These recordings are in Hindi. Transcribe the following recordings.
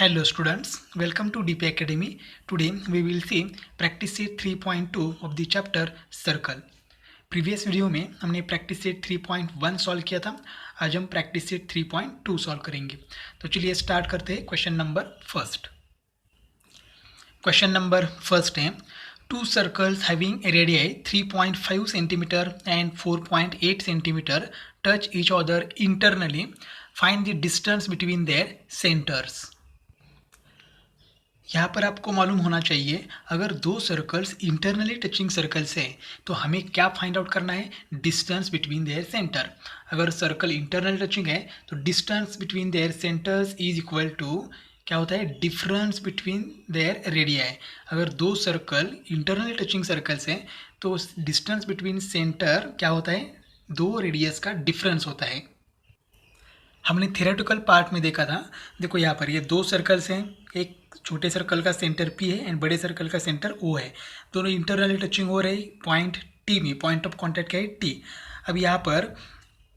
Hello students, welcome to DP Academy. Today we will see practice set 3.2 of the chapter circle. Previous video में हमने प्रैक्टिस सेट 3.1 सॉल्व किया था. आज हम प्रैक्टिस सेट 3.2 सॉल्व करेंगे. तो चलिए स्टार्ट करते हैं. क्वेश्चन नंबर फर्स्ट है to circles having radii 3.5 centimetre and 4.8 centimetre touch each other internally. Find the distance between their centres. यहाँ पर आपको मालूम होना चाहिए अगर दो सर्कल्स इंटरनली टचिंग सर्कल्स हैं तो हमें क्या फाइंड आउट करना है, डिस्टेंस बिटवीन देयर सेंटर. अगर सर्कल इंटरनल टचिंग है तो distance between their centres is equal to क्या होता है, डिफरेंस बिटवीन देयर रेडियाई. अगर दो सर्कल इंटरनली टचिंग सर्कल्स हैं तो डिस्टेंस बिटवीन सेंटर क्या होता है, दो रेडियस का डिफरेंस होता है. हमने थियोरेटिकल पार्ट में देखा था. देखो यहाँ पर ये दो सर्कल्स हैं, एक छोटे सर्कल का सेंटर P है एंड बड़े सर्कल का सेंटर O है. दोनों इंटरनली टचिंग हो रही पॉइंट T में. पॉइंट ऑफ कॉन्टैक्ट क्या है, T. अब यहाँ पर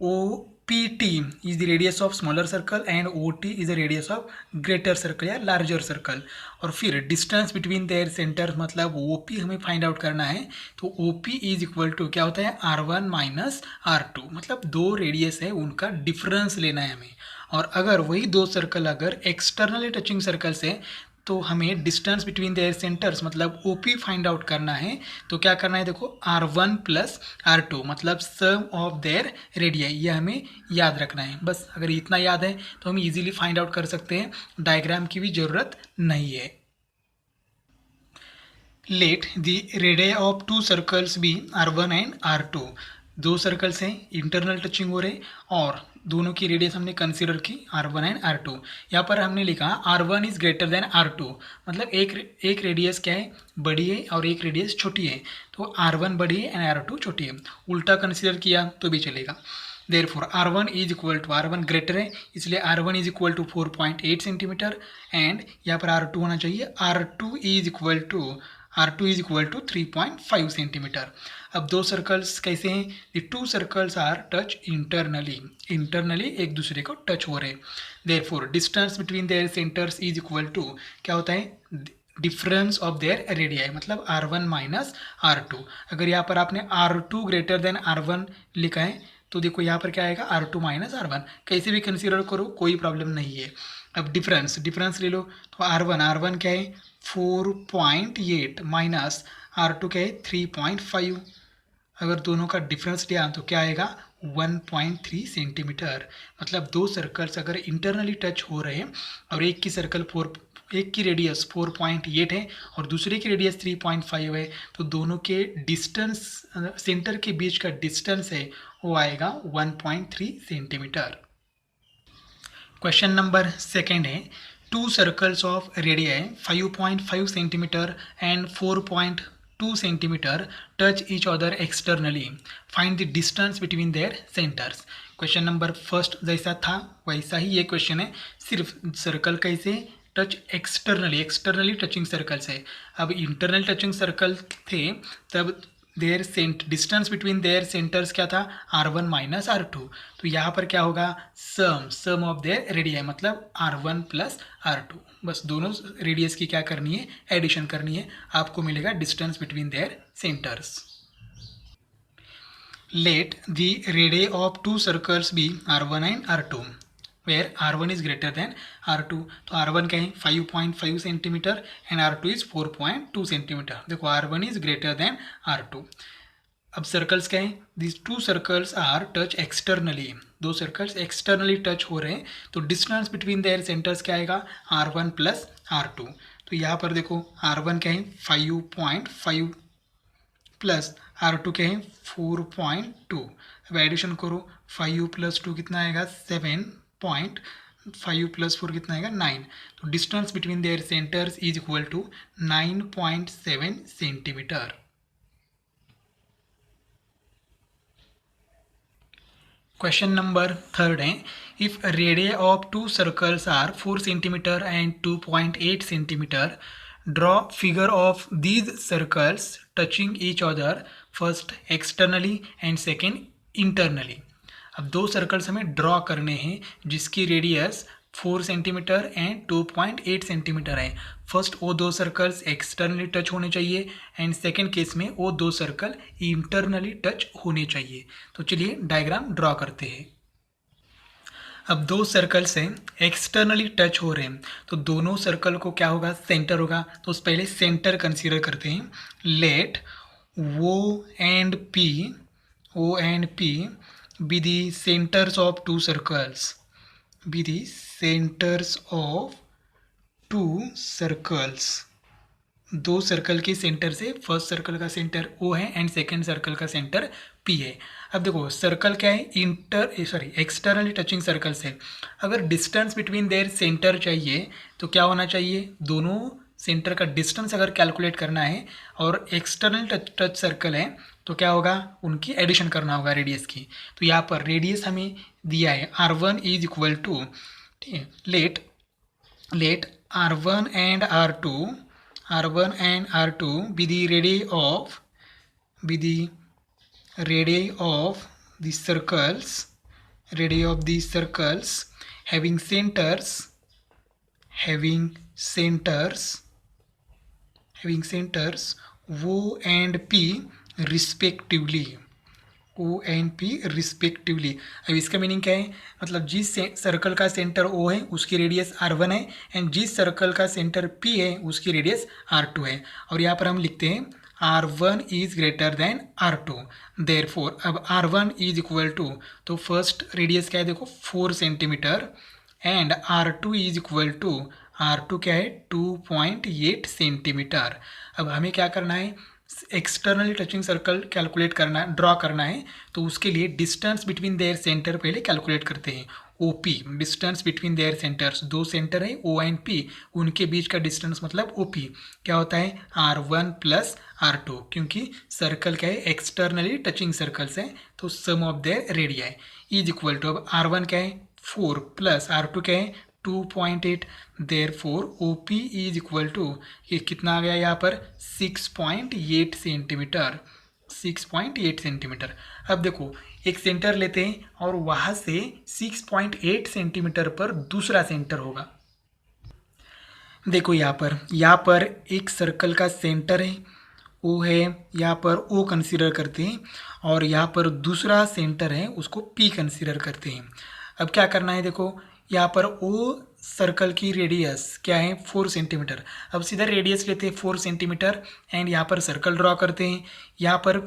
OPT is the radius of smaller circle and OT is the radius of greater circle या लार्जर सर्कल. और फिर डिस्टेंस बिटवीन देयर सेंटर मतलब OP हमें फाइंड आउट करना है. तो OP इज इक्वल टू क्या होता है, R1 माइनस R2. मतलब दो रेडियस है उनका डिफरेंस लेना है हमें. और अगर वही दो सर्कल अगर एक्सटर्नली टचिंग सर्कल्स है तो हमें डिस्टेंस बिटवीन देयर सेंटर्स मतलब OP फाइंड आउट करना है. तो क्या करना है, देखो R1 प्लस R2 मतलब सम ऑफ देयर रेडियाई. यह हमें याद रखना है. बस अगर इतना याद है तो हम इजीली फाइंड आउट कर सकते हैं. डायग्राम की भी ज़रूरत नहीं है. Let the radii of two circles be R1 and R2. दो सर्कल्स हैं इंटरनल टचिंग हो रहे और दोनों की रेडियस हमने कंसीडर की R1 एंड R2. यहाँ पर हमने लिखा R1 is greater than R2 मतलब एक रेडियस क्या है, बड़ी है और एक रेडियस छोटी है. तो R1 बड़ी है एंड R2 छोटी है. उल्टा कंसीडर किया तो भी चलेगा. Therefore R1 is equal to, R1 greater है इसलिए R1 is equal to 4.8 centimetre and यहाँ पर R2 होना चाहिए R2 is equal to 3.5 centimetre. अब दो सर्कल्स कैसे हैं, the two circles are touch internally एक दूसरे को टच हो रहे. Therefore distance between their centres is equal to क्या होता है, डिफरेंस ऑफ देयर रेडियाई मतलब R1 माइनस R2. अगर यहाँ पर आपने R2 ग्रेटर देन R1 लिखा है तो देखो यहाँ पर क्या आएगा, R2 माइनस R1. कैसे भी कंसीडर करो कोई प्रॉब्लम नहीं है. अब डिफरेंस ले लो तो R1 क्या है 4.8 माइनस R2 क्या है 3.5. अगर दोनों का डिफरेंस लिया तो क्या आएगा 1.3 सेंटीमीटर. मतलब दो सर्कल्स अगर इंटरनली टच हो रहे हैं और एक की रेडियस 4.8 है और दूसरे की रेडियस 3.5 है तो दोनों के डिस्टेंस सेंटर के बीच का डिस्टेंस है वो आएगा 1.3 सेंटीमीटर. क्वेश्चन नंबर सेकेंड है to circles of radii 5.5 centimetre and 4.2 centimetre touch each other externally. Find the distance between their centres. Question number first जैसा था वैसा ही ये क्वेश्चन है, सिर्फ सर्कल कैसे टच एक्सटर्नली टचिंग सर्कल्स है. अब इंटरनल टचिंग सर्कल थे तब their distance between their centres क्या था, R1 माइनस R2. तो यहाँ पर क्या होगा, सम ऑफ देयर रेडियाई मतलब R1 प्लस R2. बस दोनों रेडियस की क्या करनी है, एडिशन करनी है. आपको मिलेगा distance between their centres. Let the radii of two circles be R1 and R2 where R1 is greater than R2. तो R1 क्या है 5.5 centimetre and R2 is 4.2 centimetre. देखो R1 is greater than R2. अब सर्कल्स क्या है, this two circles are touch externally. दो सर्कल्स एक्सटर्नली टच हो रहे हैं तो डिस्टेंस बिटवीन देयर सेंटर्स क्या आएगा R1 प्लस R2. तो यहाँ पर देखो R1 क्या है 5.5 प्लस R2 क्या है 4.2. अब एडिशन करो 5 प्लस 2 कितना आएगा 7.5 प्लस 4 कितना आएगा 9. तो distance between their centres is equal to 9.7 centimetre. Question number third है if radii of two circles are 4 centimetre and 2.8 centimetre. Draw figure of these circles touching each other first externally and second internally. अब दो सर्कल्स हमें ड्रॉ करने हैं जिसकी रेडियस 4 सेंटीमीटर एंड 2.8 सेंटीमीटर है। फर्स्ट वो दो सर्कल्स एक्सटर्नली टच होने चाहिए एंड सेकेंड केस में वो दो सर्कल इंटरनली टच होने चाहिए। तो चलिए डायग्राम ड्रॉ करते हैं। अब दो सर्कल से एक्सटर्नली टच हो रहे हैं तो दोनों सर्कल को क्या होगा, सेंटर होगा। तो पहले सेंटर कंसीडर करते हैं। Let O and P be the centers of two circles, be the centers of two circles। दो सर्कल के सेंटर से फर्स्ट सर्कल का सेंटर O है एंड सेकेंड सर्कल का सेंटर P है। अब देखो सर्कल क्या है, एक्सटर्नली टचिंग सर्कल से अगर डिस्टेंस बिटवीन देयर सेंटर चाहिए तो क्या होना चाहिए, दोनों सेंटर का डिस्टेंस अगर कैलकुलेट करना है और एक्सटर्नल टच सर्कल है तो क्या होगा, उनकी एडिशन करना होगा रेडियस की। तो यहाँ पर रेडियस हमें दिया है R1 इज इक्वल टू, ठीक है, late R1 and R2 be the radii of the circles having centers O and P respectively. अब इसका मीनिंग क्या है, मतलब जिस सर्कल का सेंटर O है उसकी रेडियस R1 है एंड जिस सर्कल का सेंटर P है उसकी रेडियस R2 है। और यहाँ पर हम लिखते हैं R1 is greater than R2, therefore अब R1 इज इक्वल टू, तो फर्स्ट रेडियस क्या है देखो 4 centimetre and R2 is equal to, R2 क्या है 2.8 सेंटीमीटर। अब हमें क्या करना है, एक्सटर्नली टचिंग सर्कल कैलकुलेट करना, ड्रॉ करना है। तो उसके लिए डिस्टेंस बिटवीन देयर सेंटर पहले कैलकुलेट करते हैं। OP distance between their centres, दो सेंटर है O एंड P, उनके बीच का डिस्टेंस मतलब OP क्या होता है R1 प्लस R2, क्योंकि सर्कल क्या है एक्सटर्नली टचिंग सर्कल्स है तो sum of their radii is equal to, अब R1 क्या है 4 प्लस R2 क्या है 2.8, therefore OP is equal to, ये कितना आ गया यहाँ पर 6.8 सेंटीमीटर। अब देखो एक सेंटर लेते हैं और वहाँ से 6.8 सेंटीमीटर पर दूसरा सेंटर होगा। देखो यहाँ पर एक सर्कल का सेंटर है O है, यहाँ पर O कंसीडर करते हैं और यहाँ पर दूसरा सेंटर है उसको P कंसीडर करते हैं। अब क्या करना है, देखो यहाँ पर O सर्कल की रेडियस क्या है 4 सेंटीमीटर। अब सीधा रेडियस लेते हैं 4 सेंटीमीटर एंड यहाँ पर सर्कल ड्रॉ करते हैं। यहाँ पर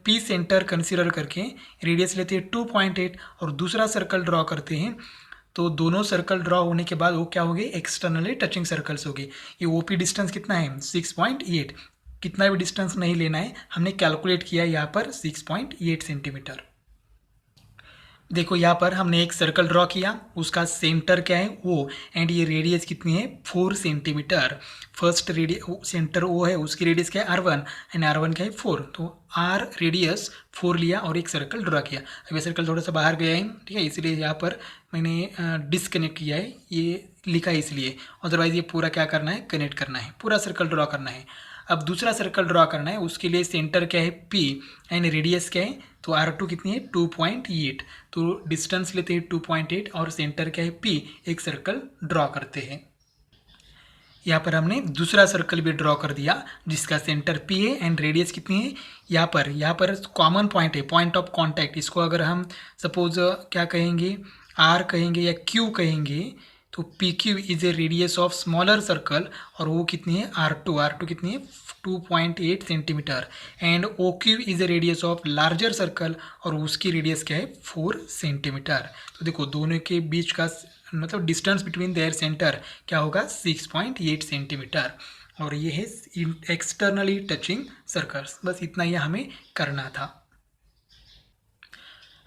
P सेंटर कंसीडर करके रेडियस लेते हैं 2.8 और दूसरा सर्कल ड्रॉ करते हैं। तो दोनों सर्कल ड्रॉ होने के बाद वो क्या हो गए, एक्सटर्नली टचिंग सर्कल्स हो गए। ये OP डिस्टेंस कितना है 6.8, कितना भी डिस्टेंस नहीं लेना है, हमने कैलकुलेट किया यहाँ पर 6.8 सेंटीमीटर। देखो यहाँ पर हमने एक सर्कल ड्रॉ किया, उसका सेंटर क्या है O एंड ये रेडियस कितनी है 4 सेंटीमीटर। फर्स्ट सेंटर O है उसकी रेडियस क्या है R1 एंड R1 क्या है 4, तो R रेडियस 4 लिया और एक सर्कल ड्रॉ किया। अब ये सर्कल थोड़ा सा बाहर गया है, ठीक है, इसलिए यहाँ पर मैंने डिसकनेक्ट किया है, ये लिखा है इसलिए, अदरवाइज ये पूरा क्या करना है कनेक्ट करना है, पूरा सर्कल ड्रॉ करना है। अब दूसरा सर्कल ड्रॉ करना है, उसके लिए सेंटर क्या है P एंड रेडियस क्या है, तो R2 कितनी है 2.8, तो डिस्टेंस लेते हैं 2.8 और सेंटर क्या है P, एक सर्कल ड्रॉ करते हैं। यहाँ पर हमने दूसरा सर्कल भी ड्रॉ कर दिया जिसका सेंटर P है एंड रेडियस कितनी है, यहाँ पर कॉमन पॉइंट है, पॉइंट ऑफ कांटेक्ट, इसको अगर हम सपोज क्या कहेंगे R कहेंगे या Q कहेंगे तो PQ is a radius of smaller circle और वो कितनी है R2 कितनी है 2.8 centimetre and OQ is a radius of larger circle और उसकी रेडियस क्या है 4 सेंटीमीटर। तो देखो दोनों के बीच का मतलब डिस्टेंस बिटवीन देयर सेंटर क्या होगा 6.8 सेंटीमीटर और ये है एक्सटर्नली टचिंग सर्कल्स। बस इतना ही हमें करना था।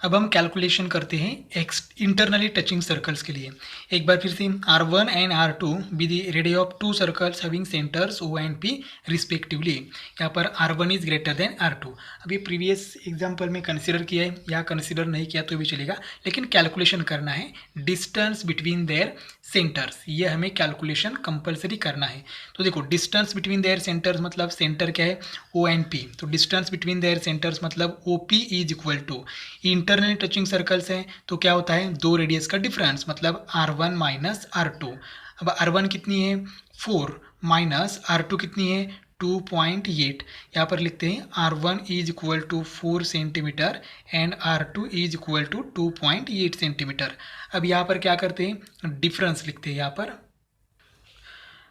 अब हम कैलकुलेशन करते हैं इंटरनली टचिंग सर्कल्स के लिए। एक बार फिर से R1 and R2 be the radius of two circles having centres O and P respectively. यहाँ पर R1 is greater than R2। अभी प्रीवियस एग्जांपल में कंसीडर किया है या कंसीडर नहीं किया तो भी चलेगा, लेकिन कैलकुलेशन करना है डिस्टेंस बिटवीन देयर सेंटर्स, ये हमें कैलकुलेशन कंपलसरी करना है। तो देखो डिस्टेंस बिटवीन देयर सेंटर्स मतलब सेंटर क्या है O एंड P, तो डिस्टेंस बिटवीन देयर सेंटर्स मतलब OP is equal to internally touching circles हैं तो क्या होता है, दो रेडियस का डिफरेंस, मतलब R1 माइनस R2। अब R1 कितनी है 4 माइनस R2 कितनी है 2.8। यहाँ पर लिखते हैं R1 is equal to 4 centimetre and R2 is equal to 2.8 centimetre. अब यहाँ पर क्या करते हैं, डिफरेंस लिखते हैं यहाँ पर।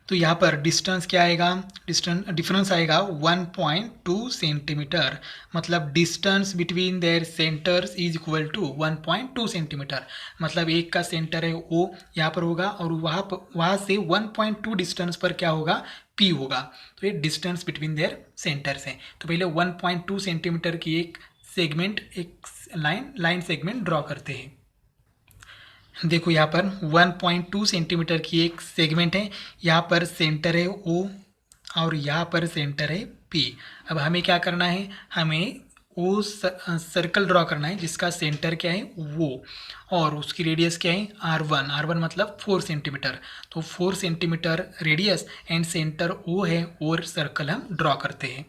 तो यहाँ पर डिस्टेंस क्या आएगा, डिफरेंस आएगा 1.2 सेंटीमीटर, मतलब distance between their centres is equal to 1.2 centimetre. मतलब एक का सेंटर है O यहाँ पर होगा और वहाँ से 1.2 डिस्टेंस पर क्या होगा, P होगा। तो ये डिस्टेंस बिटवीन देयर सेंटर्स है। तो पहले 1.2 सेंटीमीटर की एक सेगमेंट, एक लाइन सेगमेंट ड्रॉ करते हैं। देखो यहाँ पर 1.2 सेंटीमीटर की एक सेगमेंट है, यहाँ पर सेंटर है O और यहाँ पर सेंटर है P। अब हमें क्या करना है, हमें O सर्कल ड्रॉ करना है जिसका सेंटर क्या है वो, और उसकी रेडियस क्या है R1 मतलब 4 सेंटीमीटर। तो 4 centimetre radius and centre O है और सर्कल हम ड्रॉ करते हैं।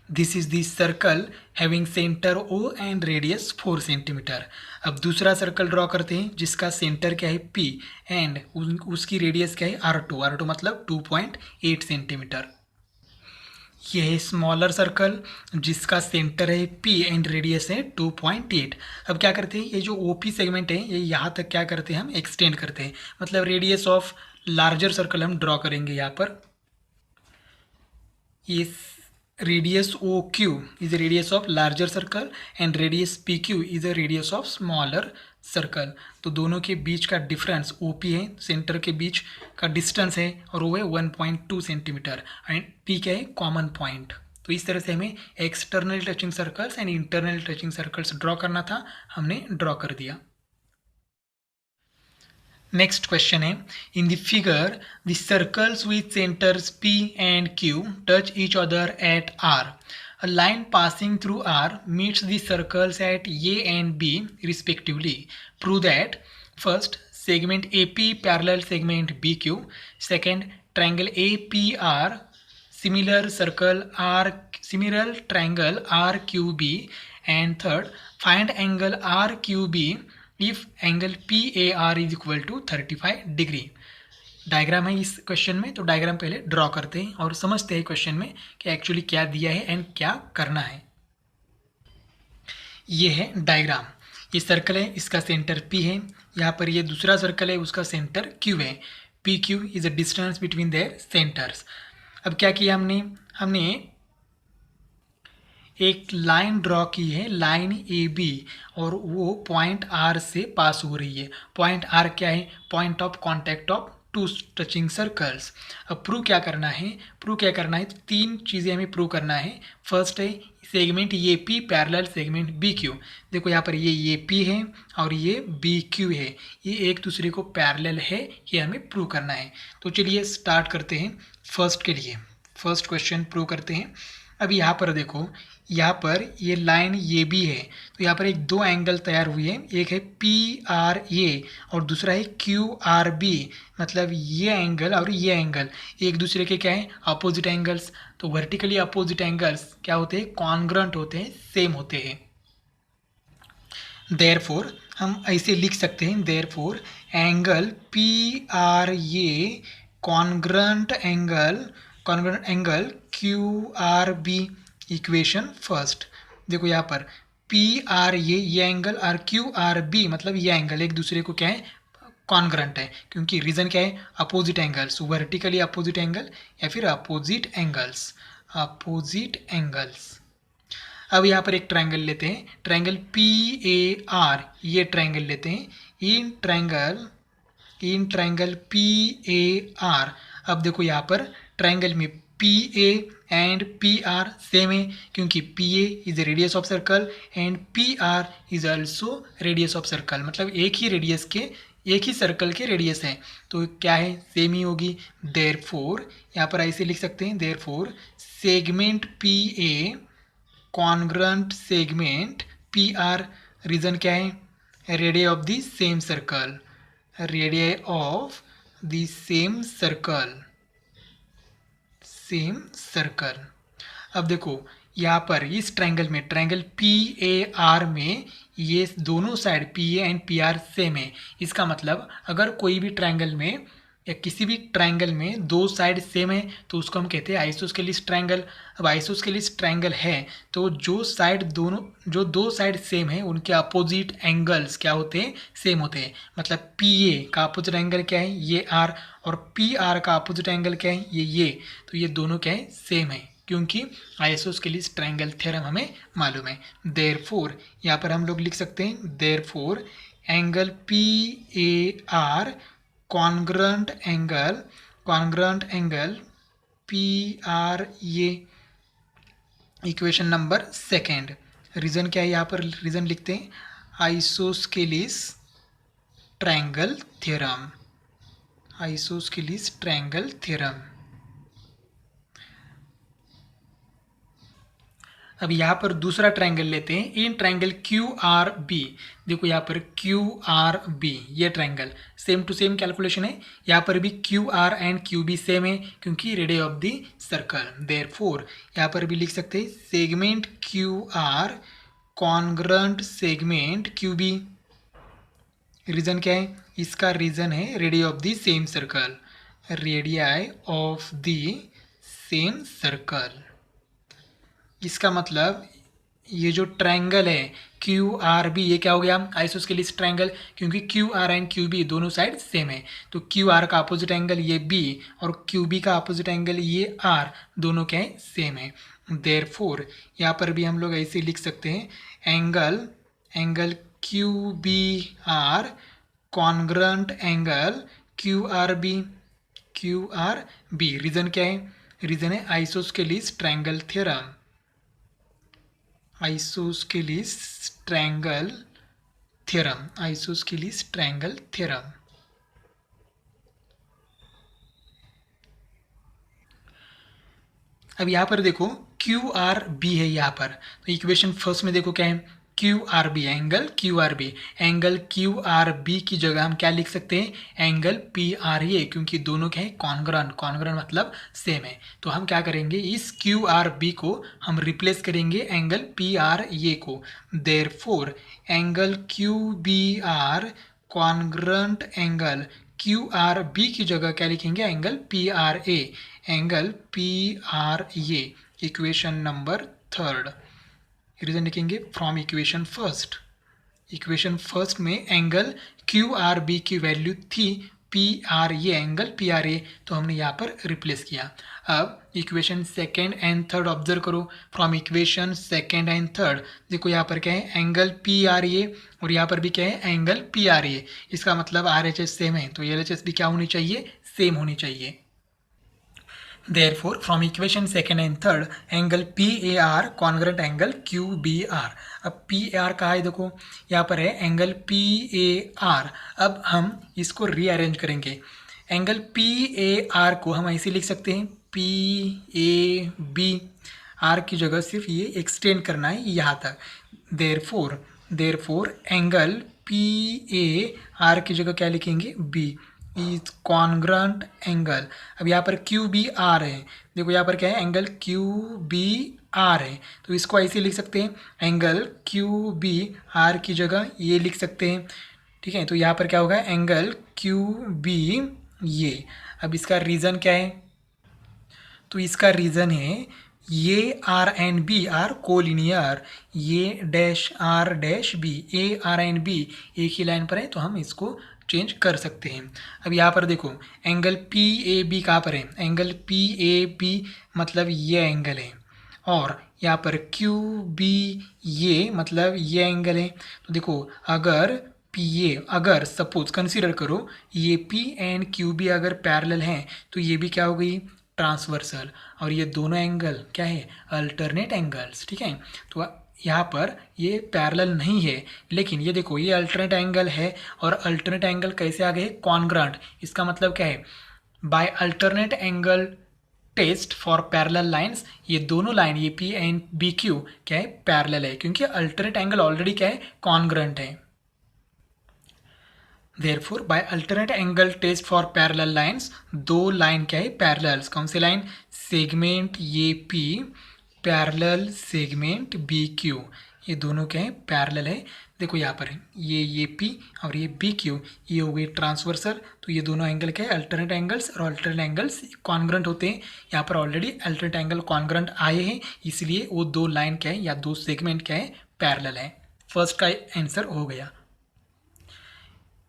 This is the circle having centre O and radius 4 centimetre. अब दूसरा सर्कल ड्रॉ करते हैं जिसका सेंटर क्या है P एंड उसकी रेडियस क्या है R2 मतलब 2.8 सेंटीमीटर। यह है स्मॉलर सर्कल जिसका सेंटर है P एंड रेडियस है 2.8। अब क्या करते हैं, ये जो OP सेगमेंट है ये यहाँ तक क्या करते हैं, हम एक्सटेंड करते हैं, मतलब रेडियस ऑफ लार्जर सर्कल हम ड्रॉ करेंगे यहाँ पर। ये radius OQ is a radius of larger circle and radius PQ is a radius of smaller circle। तो दोनों के बीच का डिफरेंस OP है, सेंटर के बीच का डिस्टेंस है और वो है 1.2 सेंटीमीटर एंड P क्या है, कॉमन पॉइंट। तो इस तरह से हमें external touching circles and internal touching circles draw करना था, हमने ड्रॉ कर दिया। नेक्स्ट क्वेश्चन है, in the figure the circles with centres P and Q touch each other eight R। A line passing through R meets the circles at A and B respectively. Prove that first, segment AP parallel segment BQ. Second, triangle APR similar triangle RQB. And third, find angle RQB if angle PAR is equal to 35 degree. Diagram है इस क्वेश्चन में, तो डायग्राम पहले ड्रॉ करते हैं और समझते हैं क्वेश्चन में कि एक्चुअली क्या दिया है एंड क्या करना है। ये है डायग्राम, ये सर्कल है, इसका सेंटर P है, यहाँ पर ये दूसरा सर्कल है, उसका सेंटर Q है। PQ is a distance between their centres. अब क्या किया हमने एक लाइन ड्रॉ की है, लाइन AB, और वो पॉइंट R से पास हो रही है। पॉइंट R क्या है, point of contact of two touching circles. अब प्रूव क्या करना है, तीन चीज़ें हमें प्रूव करना है। फर्स्ट है segment AP parallel segment BQ। देखो यहाँ पर ये AP है और ये BQ है, ये एक दूसरे को पैरेलल है, ये हमें प्रूव करना है। तो चलिए स्टार्ट करते हैं फर्स्ट के लिए, फर्स्ट क्वेश्चन प्रूव करते हैं। अब यहाँ पर देखो, यहाँ पर ये लाइन ये भी है, तो यहाँ पर एक दो एंगल तैयार हुई है, एक है PRA और दूसरा है QRB, मतलब ये एंगल और ये एंगल एक दूसरे के क्या है, अपोजिट एंगल्स। तो वर्टिकली अपोजिट एंगल्स क्या होते हैं, कॉन्ग्रुएंट होते हैं, सेम होते हैं। देयरफॉर हम ऐसे लिख सकते हैं, therefore angle PRA congruent angle QRB। Equation first, देखो यहाँ पर PRA ये एंगल और QRB मतलब ये एंगल एक दूसरे को क्या है, कॉन्ग्रुएंट है, क्योंकि रीजन क्या है, opposite angles, vertically opposite angle या फिर अपोजिट एंगल्स। अब यहाँ पर एक ट्रायंगल लेते हैं, ट्रायंगल PAR, ये ट्रायंगल लेते हैं, इन ट्रायंगल PAR। अब देखो यहाँ पर ट्रायंगल में PA एंड PR सेम है, क्योंकि PA is the radius of circle and PR is also radius of circle, मतलब एक ही सर्कल के रेडियस है, तो क्या है, सेम ही होगी। देयरफॉर यहाँ पर ऐसे लिख सकते हैं, therefore segment PA congruent segment PR, reason क्या है, radius of the same circle, radius of the same circle. अब देखो यहाँ पर इस ट्रायंगल में, ट्रायंगल पी ए आर में, ये दोनों side P A and P R same है। इसका मतलब अगर कोई भी ट्रायंगल में या किसी भी ट्रायंगल में दो साइड सेम है तो उसको हम कहते हैं आइसोस्केलिस ट्रायंगल। अब आइसोस्केलिस ट्रायंगल है तो जो दो साइड सेम है उनके अपोजिट एंगल्स क्या होते हैं, सेम होते हैं। मतलब पी ए का अपोजिट एंगल क्या है, ये आर, और पी आर का अपोजिट एंगल क्या है, ये। तो ये दोनों क्या है, सेम है, क्योंकि आइसोस्केलिस ट्रायंगल थ्योरम हमें मालूम है। देयरफॉर यहाँ पर हम लोग लिख सकते हैं, therefore angle P A R congruent angle P R, ये इक्वेशन नंबर सेकेंड। रीजन क्या है, यहाँ पर रीजन लिखते हैं isosceles triangle theorem, isosceles triangle theorem. अब यहाँ पर दूसरा ट्रायंगल लेते हैं, in triangle Q R B. देखो यहाँ पर क्यू आर बी, ये triangle same to same calculation है। यहाँ पर भी Q R and Q B same है क्योंकि radius of the circle. Therefore यहाँ पर भी लिख सकते हैं segment Q R congruent segment Q B. Reason क्या है, इसका रीजन है radius of the same circle, radii of the same circle. इसका मतलब ये जो ट्रायंगल है क्यू आर बी, ये क्या हो गया, आइसोस्केलिस ट्रायंगल, क्योंकि Q R and Q B दोनों साइड सेम है। तो क्यू आर का अपोजिट एंगल ये बी और क्यू बी का अपोजिट एंगल ये आर, दोनों क्या है, सेम है। देयरफॉर यहाँ पर भी हम लोग ऐसे लिख सकते हैं angle Q B R congruent angle Q R B. Reason क्या है, रीजन है isosceles triangle theorem, isosceles triangle theorem, isosceles triangle theorem. अब यहाँ पर देखो क्यू आर बी है यहाँ पर, तो इक्वेशन फर्स्ट में देखो क्या है, Q R B, angle Q R B. Angle Q R B की जगह हम क्या लिख सकते हैं, एंगल पी आर ए, क्योंकि दोनों क्या है, कॉन्ग्रुएंट मतलब सेम है। तो हम क्या करेंगे, इस क्यू आर बी को हम रिप्लेस करेंगे एंगल पी आर ए को। Therefore angle Q B R congruent angle Q R B की जगह क्या लिखेंगे, angle P R A, angle P R A. Equation number third, reason लिखेंगे फ्रॉम इक्वेशन फर्स्ट में एंगल क्यू आर बी की वैल्यू थी P R A, angle P R A, तो हमने यहाँ पर रिप्लेस किया। अब equation second and third observe करो, from equation second and third देखो यहाँ पर क्या है, एंगल पी आर ए और यहाँ पर भी क्या है, एंगल पी आर ए। इसका मतलब आर एच एस सेम है तो एल एच एस भी क्या होनी चाहिए, सेम होनी चाहिए। Therefore, from equation second and third, angle P A R congruent angle Q B R. अब पी ए आर कहाँ है, देखो यहाँ पर है एंगल पी ए आर। अब हम इसको रीअरेंज करेंगे, एंगल पी ए आर को हम ऐसे लिख सकते हैं पी ए बी, आर की जगह सिर्फ ये एक्सटेंड करना है यहाँ तक। Therefore angle P A are की जगह क्या लिखेंगे, बी इज कॉन्ग्रुएंट एंगल। अब यहाँ पर क्यू बी आर है, देखो यहाँ पर क्या है, एंगल क्यू बी आर है, तो इसको ऐसे लिख सकते हैं एंगल क्यू बी आर की जगह ये लिख सकते हैं। ठीक है, तो यहाँ पर क्या होगा, एंगल क्यू बी ये। अब इसका रीज़न क्या है, तो इसका रीज़न है ये R and B are collinear, ये dash R dash B, A R and B एक ही लाइन पर है तो हम इसको चेंज कर सकते हैं। अब यहाँ पर देखो एंगल पी ए बी कहाँ पर है, एंगल पी ए बी मतलब ये एंगल है, और यहाँ पर क्यू बी ये मतलब ये एंगल है। तो देखो अगर पी ए, अगर सपोज कंसीडर करो ये पी एंड क्यू बी अगर पैरेलल हैं तो ये भी क्या हो गई, ट्रांसवर्सल, और ये दोनों एंगल क्या है, अल्टरनेट एंगल्स। ठीक है, तो यहाँ पर ये पैरेलल नहीं है, लेकिन ये देखो ये अल्टरनेट एंगल है, और अल्टरनेट एंगल कैसे आ गए, कॉन्ग्रुएंट। इसका मतलब क्या है, by alternate angle test for parallel lines, ये दोनों लाइन ये पी एंड बी क्यू क्या है, पैरेलल है, क्योंकि अल्टरनेट एंगल ऑलरेडी क्या है, कॉन्ग्रुएंट है। Therefore by alternate angle test for parallel lines, दो लाइन क्या है, पैरेलल्स। कौन से लाइन, सेगमेंट ये P parallel segment B Q, ये दोनों क्या है, पैरेलल है। देखो यहाँ पर है ये पी और ये बी क्यू, ये हो गई ट्रांसवर्सल, तो ये दोनों एंगल क्या है, अल्टरनेट एंगल्स, और अल्टरनेट एंगल्स कॉन्ग्रेंट होते हैं। यहाँ पर ऑलरेडी अल्टरनेट एंगल कॉन्ग्रेंट आए हैं, इसलिए वो दो लाइन क्या है या दो सेगमेंट क्या है, पैरेलल है। फर्स्ट का आंसर हो गया।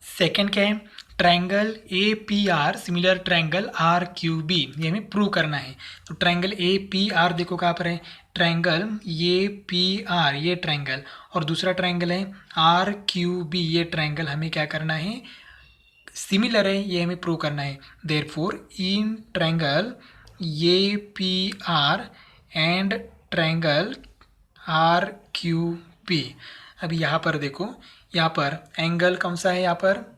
सेकंड क्या है, triangle A P R similar triangle R Q B, ये हमें प्रूव करना है। तो ट्रायंगल ए पी आर देखो कहाँ पर है, ट्रायंगल ए पी आर ये ट्रायंगल, और दूसरा ट्रायंगल है आर क्यू बी, ये ट्रायंगल हमें क्या करना है, सिमिलर है, ये हमें प्रूव करना है। Therefore in triangle A P R and triangle R Q B, अब यहाँ पर देखो, यहाँ पर एंगल कौन सा है, यहाँ पर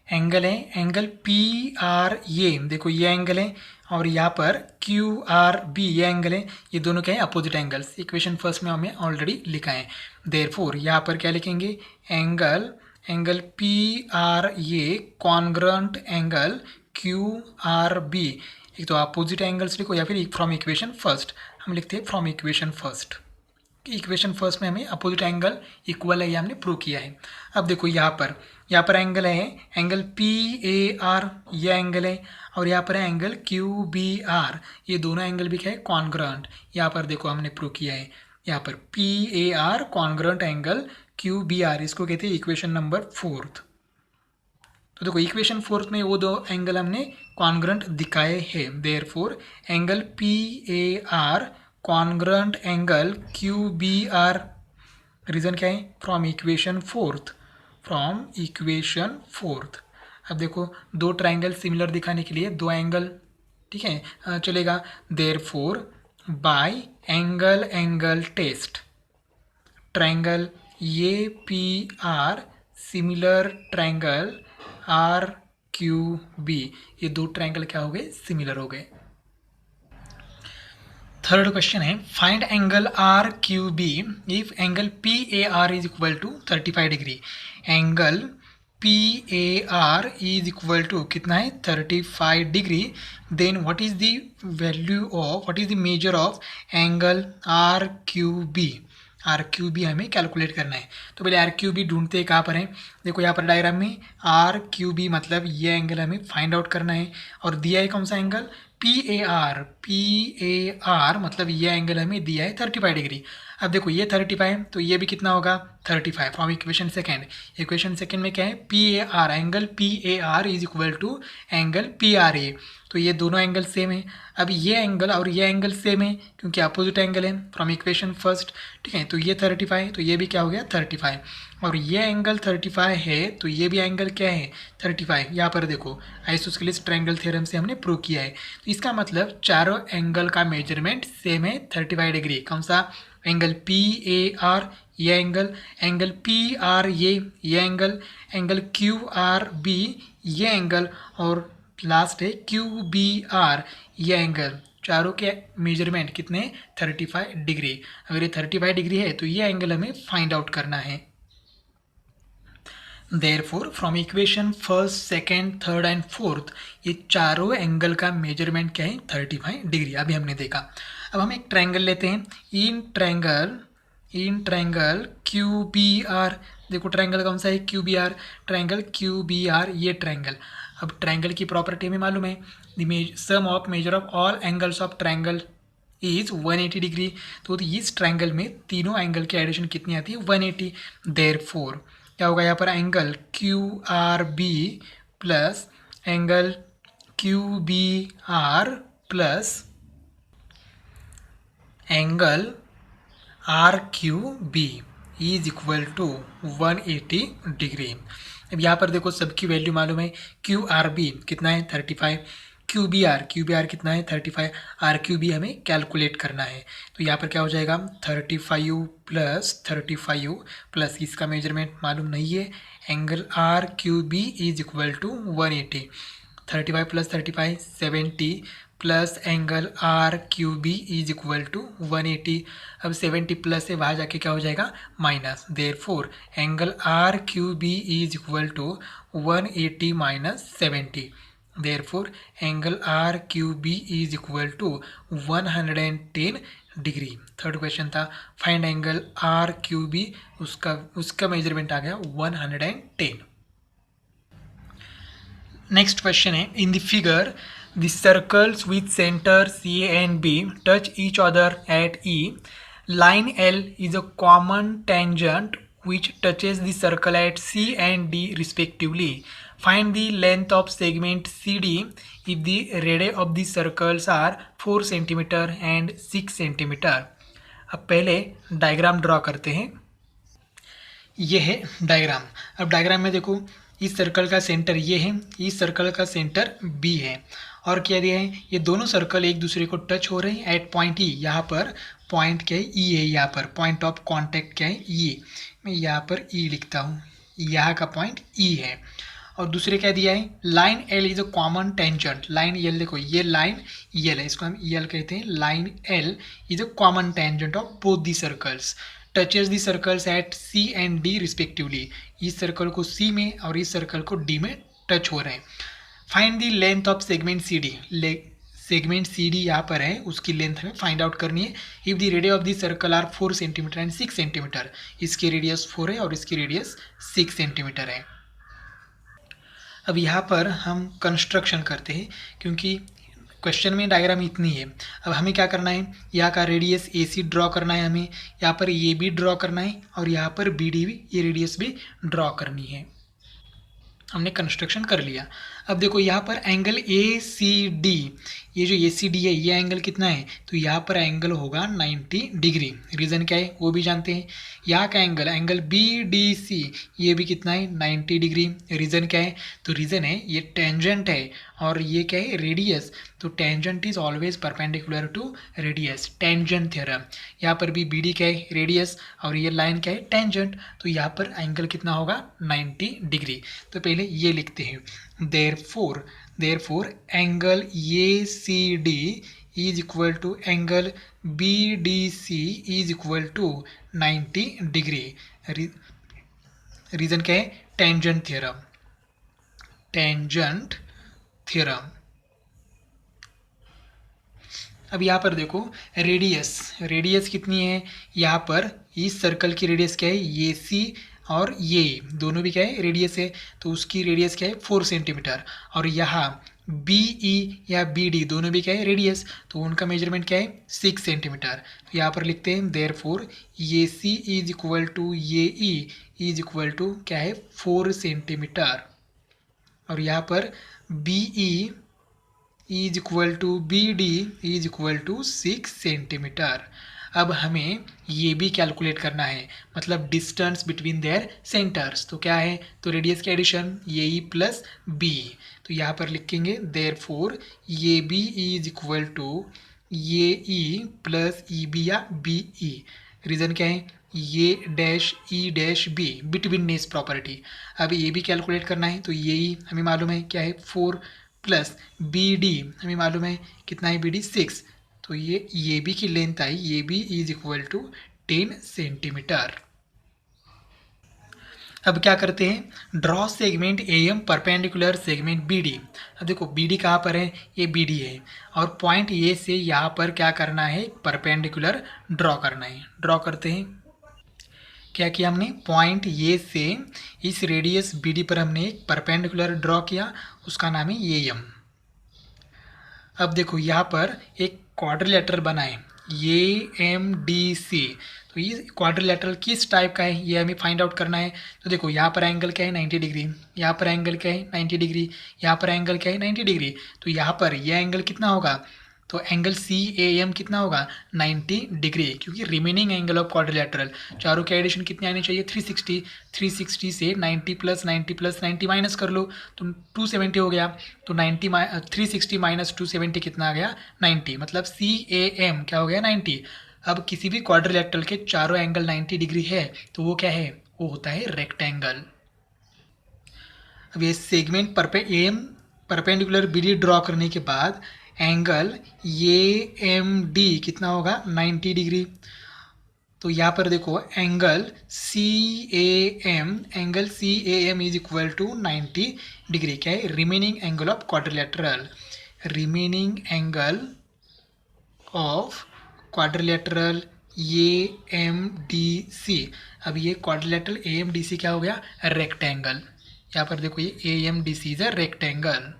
एंगल है एंगल पी आर, ये देखो ये एंगल है, और यहाँ पर क्यू आर बी ये एंगल है, ये दोनों क्या है, अपोजिट एंगल्स। इक्वेशन फर्स्ट में हमें ऑलरेडी लिखा है। देयरफॉर यहाँ पर क्या लिखेंगे, एंगल पी आर ये congruent angle Q R B, एक तो अपोजिट एंगल्स लिखो या फिर फ्रॉम इक्वेशन फर्स्ट, हम लिखते हैं from equation first. Equation first में हमें अपोजिट एंगल इक्वल है, ये हमने प्रूव किया है। अब देखो यहाँ पर एंगल है एंगल पी ए आर, ये एंगल है, और यहाँ पर है एंगल क्यू बी आर, ये दोनों एंगल भी क्या है, कॉन्ग्रेंट। यहाँ पर देखो हमने प्रूव किया है, यहाँ पर P A R congruent angle Q B R, इसको कहते हैं इक्वेशन नंबर फोर्थ। तो देखो इक्वेशन फोर्थ में वो दो एंगल हमने कॉन्ग्रेंट दिखाए हैं। Therefore angle P A R congruent angle Q B R, reason क्या है, फ्रॉम इक्वेशन फोर्थ। अब देखो दो ट्रायंगल सिमिलर दिखाने के लिए दो एंगल, ठीक है, चलेगा। Therefore by angle test triangle A P R similar triangle R Q B, ये दो ट्रायंगल क्या हो गए, सिमिलर हो गए। थर्ड क्वेश्चन है, find angle R Q B if angle P A R is equal to 35 degree. Angle P A R is equal to कितना है, 35 degree. Then what is the measure of angle R Q B. R Q B हमें कैलकुलेट करना है, तो पहले आर क्यू बी ढूंढते हैं कहाँ पर है। देखो यहाँ पर डायग्राम में आर क्यू बी मतलब ये एंगल हमें फाइंड आउट करना है, और दिया है कौन सा एंगल, पी ए आर मतलब ये एंगल हमें दिया है 35 डिग्री। अब देखो ये 35, तो ये भी कितना होगा, 35 फ्रॉम इक्वेशन सेकेंड में क्या है, P A R angle P A R is equal to angle P R A, तो ये दोनों एंगल सेम है। अब ये एंगल और ये एंगल सेम है क्योंकि अपोजिट एंगल है फ्रॉम इक्वेशन फर्स्ट, ठीक है। तो ये 35, तो ये भी क्या हो गया 35, और ये एंगल 35 है, तो ये भी एंगल क्या है 35। यहाँ पर देखो आइसोस्केलिस ट्रायंगल थ्योरम से हमने प्रूव किया है, तो इसका मतलब चारों एंगल का मेजरमेंट सेम है 35 डिग्री। कौन सा, एंगल पी ए आर ये एंगल पी आर ये एंगल क्यू आर बी ये एंगल, और लास्ट है क्यू बी आर ये एंगल, चारों के मेजरमेंट कितने 35 डिग्री। अगर ये 35 डिग्री है तो ये एंगल हमें फाइंड आउट करना है। Therefore from equation first, second, third and fourth ये चारों एंगल का मेजरमेंट क्या है 35 डिग्री, अभी हमने देखा। अब हम एक ट्रायंगल लेते हैं, in triangle Q B R, देखो ट्रायंगल कौन सा है, Q B R, triangle Q B R ये ट्रायंगल। अब ट्रायंगल की प्रॉपर्टी हमें मालूम है, the sum of measure of all angles of triangle is 180 degree. तो इस ट्रायंगल में तीनों एंगल की एडिशन कितनी आती है 180। देयरफॉर क्या होगा, यहाँ पर angle Q R B plus angle Q B R plus angle R Q B is equal to 180 degree. अब यहाँ पर देखो सबकी वैल्यू मालूम है, क्यू आर बी कितना है 35, क्यू बी आर कितना है 35, आर क्यू बी हमें कैलकुलेट करना है। तो यहाँ पर क्या हो जाएगा 35 प्लस इसका मेजरमेंट मालूम नहीं है, angle R Q B is equal to 180, 35 plus 35 70 plus angle R Q B is equal to 180। अब 70 प्लस से बाहर जाके क्या हो जाएगा minus. Therefore angle R Q B is equal to 180 minus 70। Therefore angle R Q B is equal to 110 degree. Third question था find angle R Q B, उसका मेजरमेंट आ गया 110। नेक्स्ट क्वेश्चन है in the figure the circles with centre C and B touch each other at E, line L is a common tangent which touches the circle at C and D respectively. Find the length of segment CD if the radii of the circles are 4 cm and 6 cm. अब पहले डायग्राम ड्रॉ करते हैं। ये है डायग्राम। अब डायग्राम में देखो इस सर्कल का सेंटर ये है, इस सर्कल का सेंटर बी है, और क्या दिया है, ये दोनों सर्कल एक दूसरे को टच हो रहे हैं एट पॉइंट ई। यहाँ पर पॉइंट क्या है, ई है, यहाँ पर पॉइंट ऑफ कांटेक्ट क्या है, ई। मैं यहाँ पर ई लिखता हूँ, यहाँ का पॉइंट ई है। और दूसरे क्या दिया है, line L is a common tangent. Line L देखो, ये लाइन एल है, इसको हम एल कहते हैं। Line L is a common tangent of both the circles, touches the circles at C and D respectively. इस सर्कल को सी में और इस सर्कल को डी में टच हो रहे हैं। Find the length of segment C D. Segment C D यहाँ पर है, उसकी लेंथ हमें फाइंड आउट करनी है। If the radius of the circle are 4 centimetre and 6 centimetre, इसकी रेडियस 4 है और इसकी रेडियस 6 सेंटीमीटर है। अब यहाँ पर हम कंस्ट्रक्शन करते हैं, क्योंकि क्वेश्चन में डायग्राम इतनी है। अब हमें क्या करना है, यहाँ का रेडियस ए सी ड्रॉ करना है, हमें यहाँ पर ये भी ड्रॉ करना है, और यहाँ पर बी डी भी, ये रेडियस भी ड्रॉ करनी है। हमने कंस्ट्रक्शन कर लिया। अब देखो यहाँ पर एंगल ए सी डी, ये जो ए सी डी है, ये एंगल कितना है, तो यहाँ पर एंगल होगा 90 डिग्री। रीज़न क्या है वो भी जानते हैं। यहाँ का एंगल बी डी सी, ये भी कितना है, 90 डिग्री। रीज़न क्या है, तो रीज़न है ये टेंजेंट है, और ये क्या है, रेडियस। तो tangent is always perpendicular to radius, tangent theorem. यहाँ पर भी बी डी क्या है, रेडियस, और ये लाइन क्या है, टेंजेंट। तो यहाँ पर एंगल कितना होगा, 90 डिग्री। तो पहले ये लिखते हैं, therefore angle ACD is equal to angle BDC is equal to 90 degree. Reason क्या है, टेंजेंट थ्योरम, टेंजेंट थ्योरम। अब यहाँ पर देखो रेडियस कितनी है, यहाँ पर इस सर्कल की रेडियस क्या है, ये सी और ये दोनों भी क्या है, रेडियस है। तो उसकी रेडियस क्या है, 4 सेंटीमीटर। और यहाँ बी ई या बी डी दोनों भी क्या है, रेडियस। तो उनका मेजरमेंट क्या है, 6 सेंटीमीटर। तो यहाँ पर लिखते हैं देयरफॉर ये सी इज इक्वल टू ये ई इज इक्वल टू क्या है, 4 सेंटीमीटर। और यहाँ पर B E is equal to B D is equal to 6 centimetre. अब हमें ये भी कैलकुलेट करना है, मतलब डिस्टेंस बिटवीन देयर सेंटर्स। तो क्या है, तो रेडियस की एडिशन ये ई प्लस बी। तो यहाँ पर लिखेंगे देयरफॉर ये बी इज इक्वल टू ये ई प्लस ई बी या बी ई। रीज़न क्या है, ये dash E dash B, betweenness property. अब ये भी कैलकुलेट करना है, तो ये ई हमें मालूम है क्या है, 4 प्लस बी डी हमें मालूम है कितना है, बी डी 6। तो ये बी की लेंथ आई, ये B is equal to 10 centimetre. अब क्या करते हैं, draw segment A M perpendicular segment B D. अब देखो बी डी कहाँ पर है, ये बी डी है, और पॉइंट ए से यहाँ पर क्या करना है, परपेंडिकुलर ड्रॉ करना है। ड्रॉ करते हैं, क्या किया हमने, पॉइंट ए से इस रेडियस बी डी पर हमने एक परपेंडिकुलर ड्रॉ किया, उसका नाम है ए एम। अब देखो यहाँ पर एक क्वाड्रिलेटरल बना है, ये एम डी सी। तो ये क्वाड्रिलेटरल किस टाइप का है, ये हमें फाइंड आउट करना है। तो देखो यहाँ पर एंगल क्या है, 90 डिग्री, यहाँ पर एंगल क्या है, 90 डिग्री, यहाँ पर एंगल क्या है, 90 डिग्री। तो यहाँ पर यह एंगल कितना होगा, तो एंगल सी ए एम कितना होगा, 90 डिग्री, क्योंकि रिमेनिंग एंगल ऑफ क्वाड्रिलेटरल चारों के एडिशन कितने आने चाहिए, 360। 360 से 90 प्लस 90 माइनस कर लो तो 270 हो गया। तो 360 माइनस 270 कितना आ गया, 90। मतलब सी ए एम क्या हो गया, 90। अब किसी भी क्वाड्रिलेटरल के चारों एंगल 90 डिग्री है तो वो क्या है, वो होता है रेक्टेंगल। अब ये segment perpendicular B D draw करने के बाद एंगल ये एम डी कितना होगा, 90 डिग्री। तो यहाँ पर देखो angle C A M is equal to 90 degree. क्या है? Remaining angle of quadrilateral, remaining angle of quadrilateral A M D C. अब ये quadrilateral A M D C क्या हो गया? रेक्टेंगल। यहाँ पर देखो ये A M D C is a rectangle,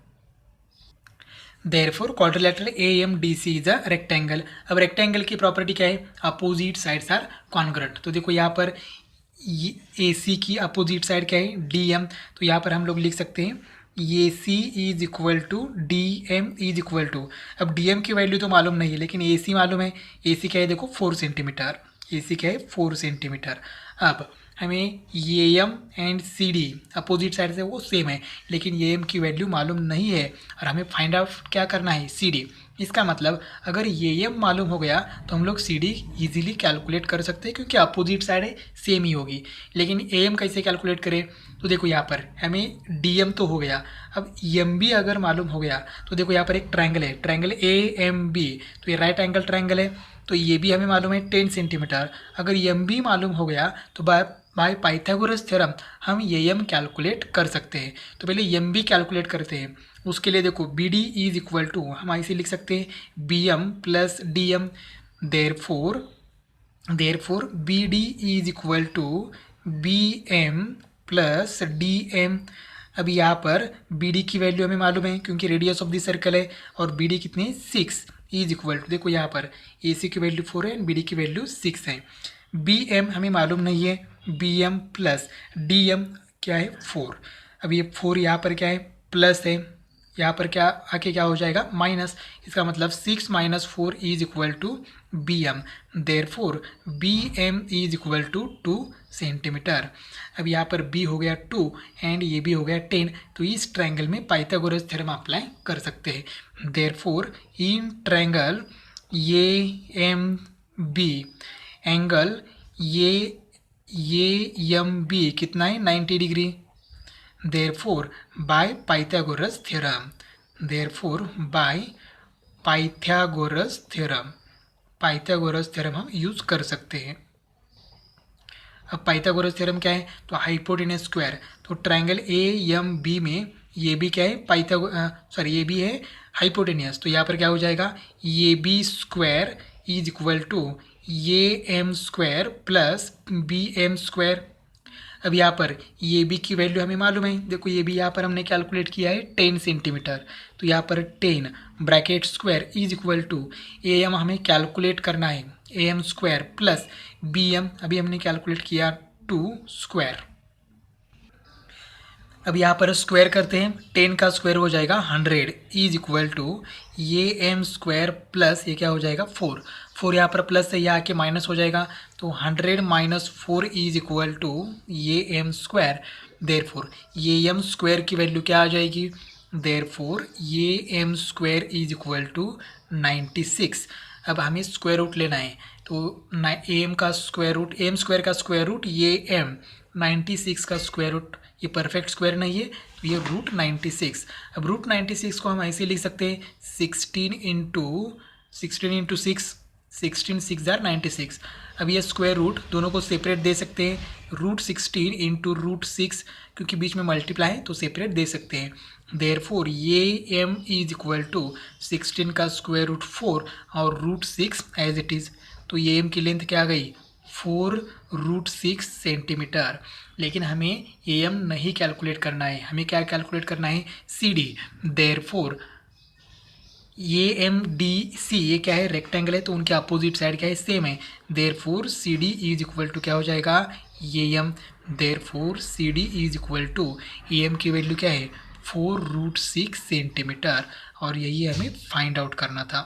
therefore quadrilateral AMDC is a rectangle. अब रेक्टेंगल की प्रॉपर्टी क्या है? Opposite sides are congruent. तो देखो यहाँ पर AC की अपोजिट साइड क्या है? DM। तो यहाँ पर हम लोग लिख सकते हैं AC is equal to DM is equal to, अब DM की वैल्यू तो मालूम नहीं है लेकिन AC मालूम है। AC क्या है? देखो 4 सेंटीमीटर। AC क्या है? 4 सेंटीमीटर। अब हमें AM and CD opposite side से वो सेम है लेकिन AM की वैल्यू मालूम नहीं है और हमें फाइंड आउट क्या करना है? CD। इसका मतलब अगर AM मालूम हो गया तो हम लोग CD इजीली कैलकुलेट कर सकते हैं क्योंकि अपोजिट साइड है, सेम ही होगी। लेकिन AM कैसे कैलकुलेट करें? तो देखो यहाँ पर हमें DM तो हो गया, अब MB अगर मालूम हो गया तो देखो यहाँ पर एक ट्रायंगल है, ट्रायंगल AMB। तो ये राइट एंगल ट्रायंगल है, तो ये भी हमें मालूम है 10 सेंटीमीटर। अगर MB मालूम हो गया तो बाय पाइथागोरस थ्योरम हम AM कैलकुलेट कर सकते हैं। तो पहले MB कैलकुलेट करते हैं। उसके लिए देखो BD इज इक्वल टू, हम ऐसे लिख सकते हैं BM plus DM। Therefore BD is equal to BM plus DM। अब यहाँ पर BD की वैल्यू हमें मालूम है क्योंकि रेडियस ऑफ द सर्कल है और BD कितनी? 6 इज इक्वल टू, देखो यहाँ पर AC की वैल्यू 4 है एंड BD की वैल्यू 6 है। BM हमें मालूम नहीं है, BM प्लस DM क्या है? 4। अब ये 4 यहाँ पर क्या है? प्लस है, यहाँ पर क्या आके क्या हो जाएगा? माइनस। इसका मतलब 6 minus 4 is equal to BM। Therefore BM is equal to 2 centimetre. अब यहाँ पर B हो गया 2 एंड ये भी हो गया 10। तो इस ट्रायंगल में पाइथागोरस थ्योरम अप्लाई कर सकते हैं। Therefore in triangle AMB angle AMB कितना है? 90 degree. Therefore by Pythagoras theorem, Pythagoras theorem हम यूज कर सकते हैं। अब पाइथागोरस थ्योरम क्या है? तो हाइपोटेनस स्क्वायर। तो ट्रायंगल AMB में ये भी क्या है? ये भी है हाइपोटेनियस। तो यहाँ पर क्या हो जाएगा? AB square is equal to AM square plus BM square. अब यहाँ पर ये बी की वैल्यू हमें मालूम है, देखो ये भी यहाँ पर हमने कैलकुलेट किया है 10 सेंटीमीटर। तो यहाँ पर 10 bracket square is equal to AM हमें कैलकुलेट करना है, AM स्क्वायर प्लस BM अभी हमने कैलकुलेट किया 2 स्क्वायर। अब यहाँ पर स्क्वायर करते हैं, 10 का स्क्वायर हो जाएगा 100 is equal to AM square plus ये क्या हो जाएगा? 4 यहाँ पर प्लस है, यहाँ आके माइनस हो जाएगा। तो 100 minus 4 is equal to AM square. Therefore AM square की वैल्यू क्या आ जाएगी? Therefore AM square is equal to 96। अब हमें स्क्वायर रूट लेना है, तो AM का स्क्वायर रूट, AM स्क्वायर का स्क्वायर रूट AM, 96 का स्क्वायर रूट, ये परफेक्ट स्क्वायर नहीं है तो ये रूट 96। अब रूट 96 को हम ऐसे लिख सकते हैं 16 इंटू 6, 16 6 जार 96। अब ये स्क्वायर रूट दोनों को सेपरेट दे सकते हैं, रूट 16 इंटू रूट 6 क्योंकि बीच में मल्टीप्लाई है तो सेपरेट दे सकते हैं। Therefore AM is equal to 16 का स्क्वायर रूट 4 और रूट 6 एज इट इज़। तो AM की लेंथ क्या आ गई? 4 रूट 6 सेंटीमीटर। लेकिन हमें AM नहीं कैलकुलेट करना है, हमें क्या कैलकुलेट करना है? CD। देयरफॉर AMDC ये क्या है? रेक्टेंगल है तो उनके अपोजिट साइड क्या है? सेम है। Therefore CD is equal to क्या हो जाएगा? AM। Therefore CD is equal to AM की वैल्यू क्या है? 4 रूट 6 सेंटीमीटर और यही हमें फाइंड आउट करना था।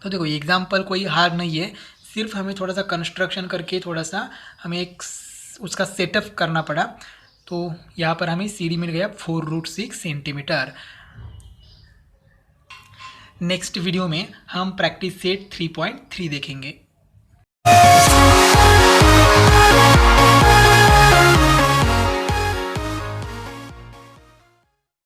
तो देखो एग्जाम्पल कोई हार्ड नहीं है, सिर्फ हमें थोड़ा सा कंस्ट्रक्शन करके थोड़ा सा हमें एक उसका सेटअप करना पड़ा। तो यहाँ पर हमें CD मिल गया 4 रूट 6 सेंटीमीटर। नेक्स्ट वीडियो में हम प्रैक्टिस सेट 3.3 देखेंगे।